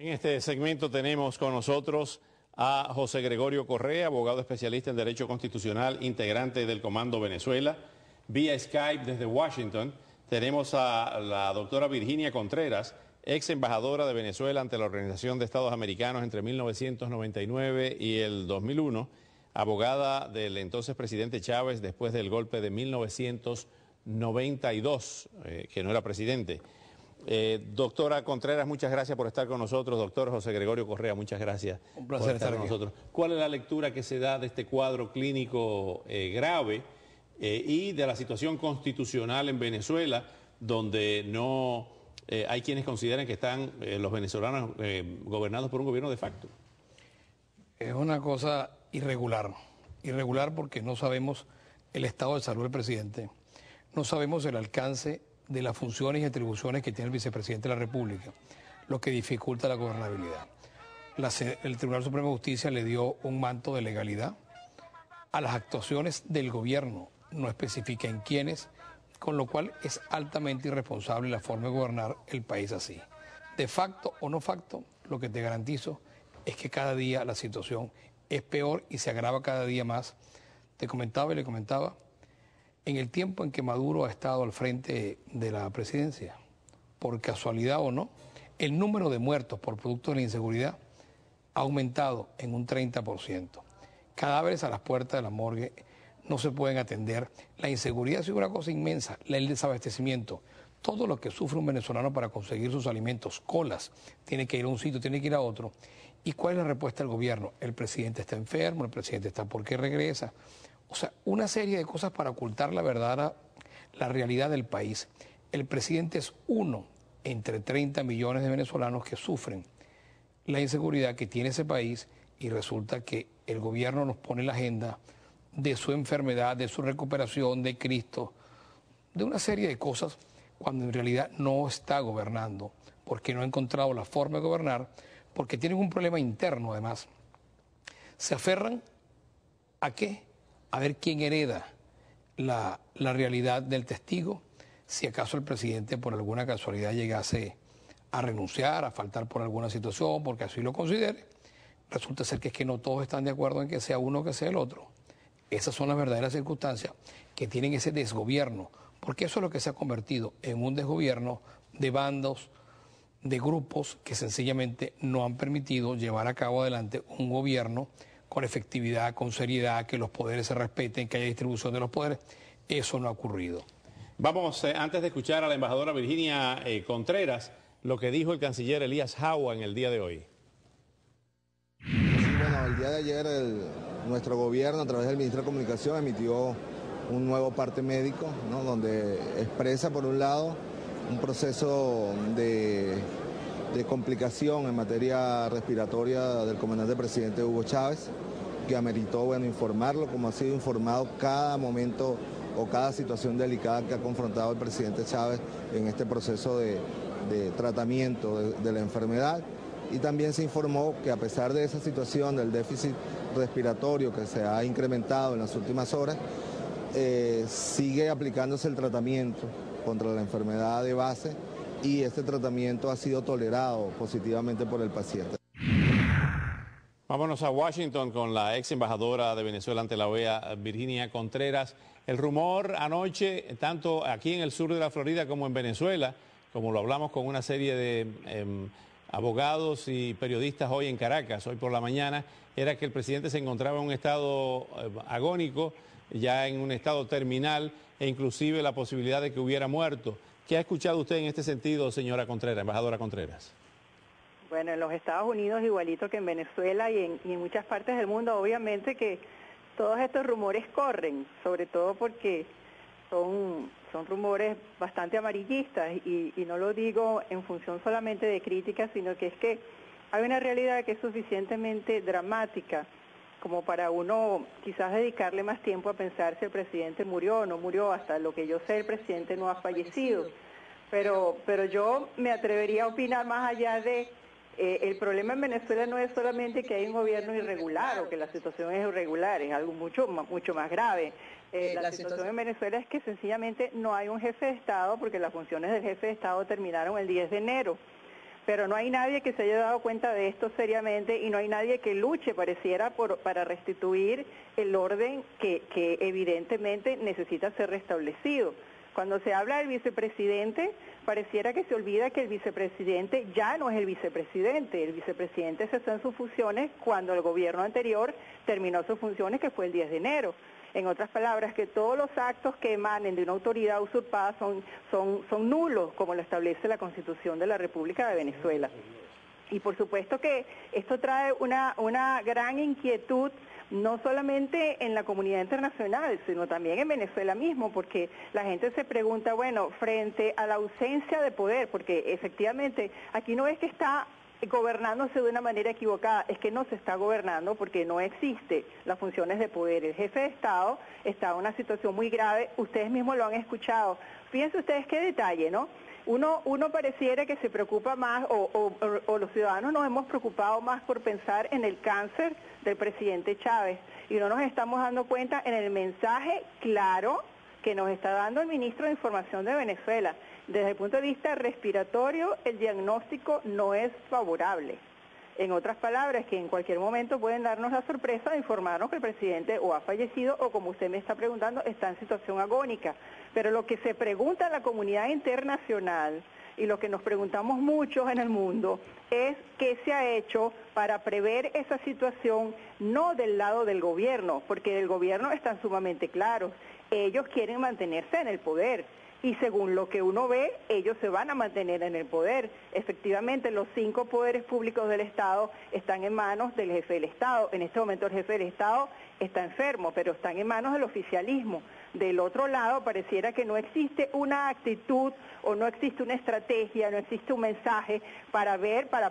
En este segmento tenemos con nosotros a José Gregorio Correa, abogado especialista en Derecho Constitucional, integrante del Comando Venezuela. Vía Skype desde Washington tenemos a la doctora Virginia Contreras, ex embajadora de Venezuela ante la Organización de Estados Americanos entre 1999 y el 2001, abogada del entonces presidente Chávez después del golpe de 1992, que no era presidente. Doctora Contreras, muchas gracias por estar con nosotros. Doctor José Gregorio Correa, muchas gracias. Un placer estar con nosotros. ¿Cuál es la lectura que se da de este cuadro clínico grave y de la situación constitucional en Venezuela, donde no hay quienes consideran que están los venezolanos gobernados por un gobierno de facto? Es una cosa irregular porque no sabemos el estado de salud del presidente, no sabemos el alcance de las funciones y atribuciones que tiene el vicepresidente de la República, lo que dificulta la gobernabilidad. El Tribunal Supremo de Justicia le dio un manto de legalidad a las actuaciones del gobierno, no especifica en quiénes, con lo cual es altamente irresponsable la forma de gobernar el país así. De facto o no facto, lo que te garantizo es que cada día la situación es peor y se agrava cada día más. Te comentaba y le comentaba, en el tiempo en que Maduro ha estado al frente de la presidencia, por casualidad o no, el número de muertos por producto de la inseguridad ha aumentado en un 30%. Cadáveres a las puertas de la morgue no se pueden atender. La inseguridad ha sido una cosa inmensa, el desabastecimiento. Todo lo que sufre un venezolano para conseguir sus alimentos, colas, tiene que ir a un sitio, tiene que ir a otro. ¿Y cuál es la respuesta del gobierno? El presidente está enfermo, el presidente está porque regresa. O sea, una serie de cosas para ocultar la verdad, la realidad del país. El presidente es uno entre 30 millones de venezolanos que sufren la inseguridad que tiene ese país y resulta que el gobierno nos pone la agenda de su enfermedad, de su recuperación, de Cristo, de una serie de cosas cuando en realidad no está gobernando, porque no ha encontrado la forma de gobernar, porque tienen un problema interno además. Se aferran ¿a qué? A ver quién hereda la realidad del testigo, si acaso el presidente por alguna casualidad llegase a renunciar, a faltar por alguna situación, porque así lo considere, resulta ser que es que no todos están de acuerdo en que sea uno o que sea el otro. Esas son las verdaderas circunstancias que tienen ese desgobierno, porque eso es lo que se ha convertido en un desgobierno de bandos, de grupos que sencillamente no han permitido llevar a cabo adelante un gobierno con efectividad, con seriedad, que los poderes se respeten, que haya distribución de los poderes. Eso no ha ocurrido. Vamos, antes de escuchar a la embajadora Virginia Contreras, lo que dijo el canciller Elías Jaua en el día de hoy. Sí, bueno, el día de ayer nuestro gobierno, a través del Ministro de Comunicación, emitió un nuevo parte médico, ¿no?, donde expresa, por un lado, un proceso de complicación en materia respiratoria del comandante presidente Hugo Chávez, que ameritó, bueno, informarlo, como ha sido informado cada momento o cada situación delicada que ha confrontado el presidente Chávez en este proceso de tratamiento de la enfermedad. Y también se informó que a pesar de esa situación del déficit respiratorio que se ha incrementado en las últimas horas, sigue aplicándose el tratamiento contra la enfermedad de base y este tratamiento ha sido tolerado positivamente por el paciente. Vámonos a Washington con la ex embajadora de Venezuela ante la OEA, Virginia Contreras. El rumor anoche, tanto aquí en el sur de la Florida como en Venezuela, como lo hablamos con una serie de abogados y periodistas hoy en Caracas, hoy por la mañana, era que el presidente se encontraba en un estado agónico, ya en un estado terminal, e inclusive la posibilidad de que hubiera muerto. ¿Qué ha escuchado usted en este sentido, señora Contreras, embajadora Contreras? Bueno, en los Estados Unidos, igualito que en Venezuela y en muchas partes del mundo, obviamente que todos estos rumores corren, sobre todo porque son rumores bastante amarillistas y no lo digo en función solamente de críticas, sino que es que hay una realidad que es suficientemente dramática como para uno quizás dedicarle más tiempo a pensar si el presidente murió o no murió. Hasta lo que yo sé, el presidente no ha fallecido, pero yo me atrevería a opinar más allá de el problema en Venezuela no es solamente que hay un gobierno irregular o que la situación es irregular, es algo mucho más grave. La situación en Venezuela es que sencillamente no hay un jefe de Estado porque las funciones del jefe de Estado terminaron el 10 de enero. pero no hay nadie que se haya dado cuenta de esto seriamente y no hay nadie que luche, pareciera, para restituir el orden que evidentemente necesita ser restablecido. Cuando se habla del vicepresidente, pareciera que se olvida que el vicepresidente ya no es el vicepresidente cesó en sus funciones cuando el gobierno anterior terminó sus funciones, que fue el 10 de enero. En otras palabras, que todos los actos que emanen de una autoridad usurpada son nulos, como lo establece la Constitución de la República de Venezuela. Y por supuesto que esto trae una gran inquietud, no solamente en la comunidad internacional, sino también en Venezuela mismo, porque la gente se pregunta, bueno, frente a la ausencia de poder, porque efectivamente aquí no es que está gobernándose de una manera equivocada, es que no se está gobernando porque no existe las funciones de poder. El jefe de Estado está en una situación muy grave, ustedes mismos lo han escuchado. Fíjense ustedes qué detalle, ¿no? Uno pareciera que se preocupa más, o los ciudadanos nos hemos preocupado más por pensar en el cáncer del presidente Chávez, y no nos estamos dando cuenta en el mensaje claro que nos está dando el ministro de Información de Venezuela. Desde el punto de vista respiratorio, el diagnóstico no es favorable. En otras palabras, que en cualquier momento pueden darnos la sorpresa de informarnos que el presidente o ha fallecido o, como usted me está preguntando, está en situación agónica. Pero lo que se pregunta en la comunidad internacional y lo que nos preguntamos muchos en el mundo es qué se ha hecho para prever esa situación, no del lado del gobierno, porque del gobierno están sumamente claros. Ellos quieren mantenerse en el poder. Y según lo que uno ve, ellos se van a mantener en el poder. Efectivamente, los 5 poderes públicos del Estado están en manos del jefe del Estado. En este momento el jefe del Estado está enfermo, pero están en manos del oficialismo. Del otro lado, pareciera que no existe una actitud o no existe una estrategia, no existe un mensaje para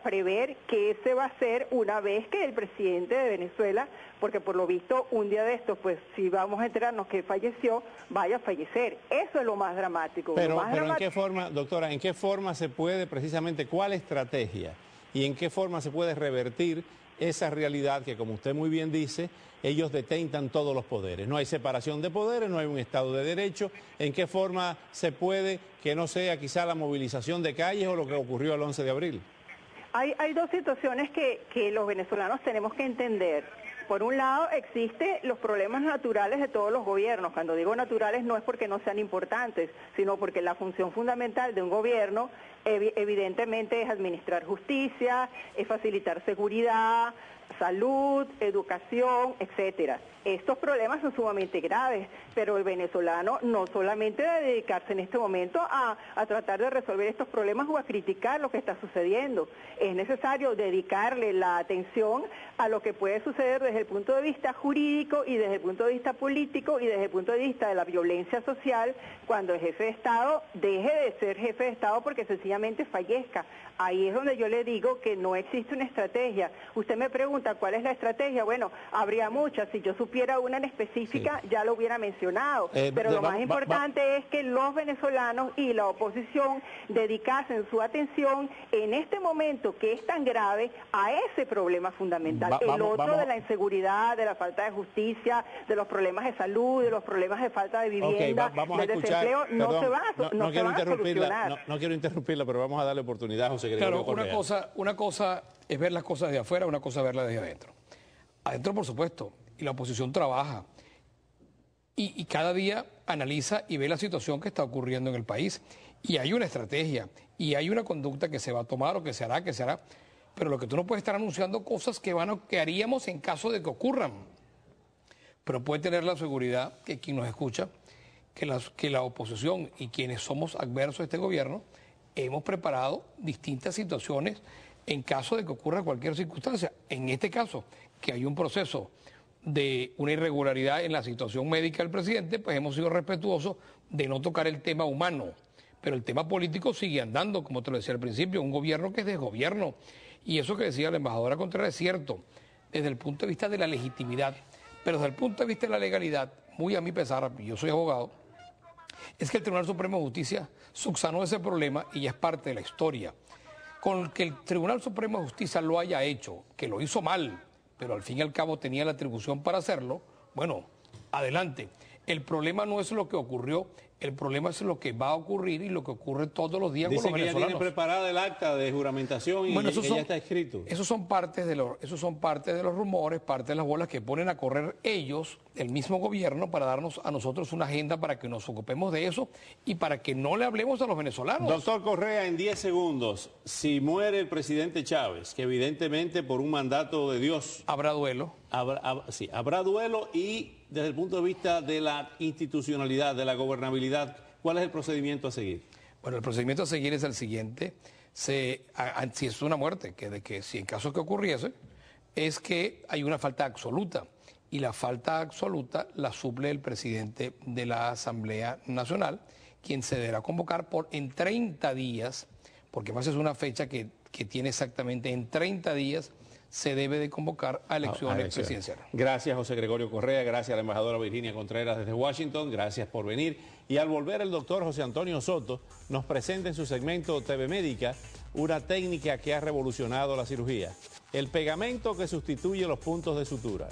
prever qué se va a hacer una vez que el presidente de Venezuela, porque por lo visto un día de estos, pues si vamos a enterarnos que falleció, vaya a fallecer. Eso es lo más dramático. Pero ¿en qué forma, doctora, en qué forma se puede precisamente, cuál estrategia y en qué forma se puede revertir esa realidad que, como usted muy bien dice, ellos detentan todos los poderes? No hay separación de poderes, no hay un Estado de Derecho. ¿En qué forma se puede que no sea quizá la movilización de calles o lo que ocurrió el 11 de abril? Hay dos situaciones que los venezolanos tenemos que entender. Por un lado, existen los problemas naturales de todos los gobiernos. Cuando digo naturales no es porque no sean importantes, sino porque la función fundamental de un gobierno evidentemente es administrar justicia, es facilitar seguridad, salud, educación, etcétera. Estos problemas son sumamente graves, pero el venezolano no solamente debe dedicarse en este momento a tratar de resolver estos problemas o a criticar lo que está sucediendo. Es necesario dedicarle la atención a lo que puede suceder desde el punto de vista jurídico y desde el punto de vista político y desde el punto de vista de la violencia social cuando el jefe de Estado deje de ser jefe de Estado porque sencillamente fallezca. Ahí es donde yo le digo que no existe una estrategia. Usted me pregunta cuál es la estrategia. Bueno, habría muchas. Si yo supiera una en específica, sí, ya lo hubiera mencionado. Pero lo más importante es que los venezolanos y la oposición dedicasen su atención en este momento que es tan grave a ese problema fundamental. Otro de la inseguridad, de la falta de justicia, de los problemas de salud, de los problemas de falta de vivienda, del desempleo, no se van a solucionar. No quiero interrumpirla, pero vamos a darle oportunidad a José Gregorio Correa. Claro, una cosa es ver las cosas de afuera, una cosa es verlas desde adentro. Adentro, por supuesto, y la oposición trabaja y cada día analiza y ve la situación que está ocurriendo en el país. Y hay una estrategia y hay una conducta que se va a tomar o que se hará, pero lo que tú no puedes estar anunciando cosas que haríamos en caso de que ocurran. Pero puede tener la seguridad que quien nos escucha, que la oposición y quienes somos adversos a este gobierno, hemos preparado distintas situaciones en caso de que ocurra cualquier circunstancia. En este caso, que hay un proceso de una irregularidad en la situación médica del presidente, pues hemos sido respetuosos de no tocar el tema humano. Pero el tema político sigue andando, como te lo decía al principio, un gobierno que es desgobierno. Y eso que decía la embajadora Contreras es cierto, desde el punto de vista de la legitimidad, pero desde el punto de vista de la legalidad, muy a mi pesar, yo soy abogado, es que el Tribunal Supremo de Justicia subsanó ese problema y ya es parte de la historia. Con que el Tribunal Supremo de Justicia lo haya hecho, que lo hizo mal, pero al fin y al cabo tenía la atribución para hacerlo, bueno, adelante. El problema no es lo que ocurrió, el problema es lo que va a ocurrir y lo que ocurre todos los días con los Dicen que ya venezolanos. tiene preparada el acta de juramentación y Bueno, que ya está escrito. Esos son partes de los rumores, parte de las bolas que ponen a correr ellos, el mismo gobierno, para darnos a nosotros una agenda para que nos ocupemos de eso y para que no le hablemos a los venezolanos. Doctor Correa, en 10 segundos, si muere el presidente Chávez, que evidentemente por un mandato de Dios... Habrá duelo. Sí, habrá duelo y desde el punto de vista de la institucionalidad, de la gobernabilidad, ¿cuál es el procedimiento a seguir? Bueno, el procedimiento a seguir es el siguiente. Si es una muerte, si en caso que ocurriese, es que hay una falta absoluta. Y la falta absoluta la suple el presidente de la Asamblea Nacional, quien se deberá convocar en 30 días, porque además es una fecha que tiene exactamente en 30 días, se debe de convocar a elecciones presidenciales. Gracias, José Gregorio Correa, gracias a la embajadora Virginia Contreras desde Washington, gracias por venir. Y al volver el doctor José Antonio Soto nos presenta en su segmento TV Médica una técnica que ha revolucionado la cirugía, el pegamento que sustituye los puntos de sutura.